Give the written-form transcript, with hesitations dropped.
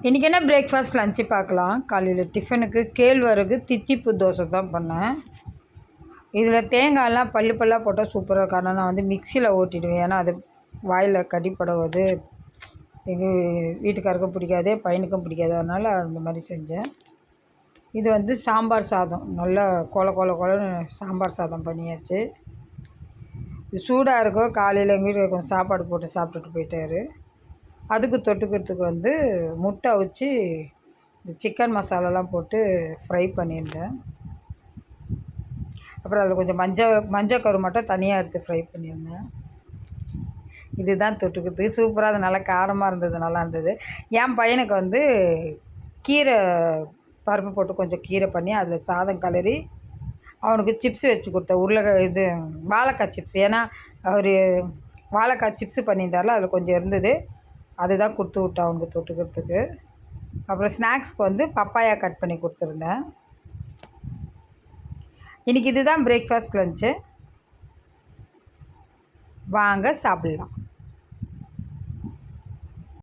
இன்றைக்கி என்ன breakfast lunch பார்க்கலாம். காலையில் டிஃபனுக்கு கேழ்வரகு தித்திப்பு தோசை தான் பண்ணேன். இதில் தேங்காயெல்லாம் பல்லாக போட்டால் சூப்பராக இருக்கும். ஆனால் நான் வந்து மிக்சியில் ஓட்டிடுவேன். ஏன்னா அது வாயில் கடிப்படுவது எங்கள் வீட்டுக்காருக்கும் பிடிக்காது, பையனுக்கும் பிடிக்காது. அதனால் அந்த மாதிரி செஞ்சேன். இது வந்து சாம்பார் சாதம், நல்லா கொலன்னு சாம்பார் சாதம் பண்ணியாச்சு. இது சூடாக இருக்கும். காலையில் எங்கள் வீட்டில் கொஞ்சம் சாப்பாடு போட்டு சாப்பிட்டுட்டு போயிட்டார். அதுக்கு தொட்டுக்கிறதுக்கு வந்து முட்டை அவிச்சு இந்த சிக்கன் மசாலாலாம் போட்டு ஃப்ரை பண்ணியிருந்தேன். அப்புறம் அதில் கொஞ்சம் மஞ்சள் கரு மட்டும் தனியாக எடுத்து ஃப்ரை பண்ணியிருந்தேன். இதுதான் தொட்டுக்கிறதுக்கு சூப்பராக, அது நல்லா காரமாக இருந்தது, நல்லா இருந்தது. என் பையனுக்கு வந்து கீரை பருப்பு போட்டு கொஞ்சம் கீரை பண்ணி அதில் சாதம் கிளறி அவனுக்கு சிப்ஸ் வச்சு கொடுத்தேன். இது வாழைக்காய் சிப்ஸ். ஏன்னா அவர் வாழைக்காய் சிப்ஸு பண்ணியிருந்தாரில் அதில் கொஞ்சம் இருந்தது. அதுதான் கொடுத்து விட்டேன் அவனுக்கு தொட்டுக்கிறதுக்கு. அப்புறம் ஸ்நாக்ஸ்க்கு வந்து பப்பாயா கட் பண்ணி கொடுத்துருந்தேன். இன்றைக்கி இதுதான் பிரேக்ஃபாஸ்ட் லஞ்சு. வாங்க சாப்பிட்லாம்.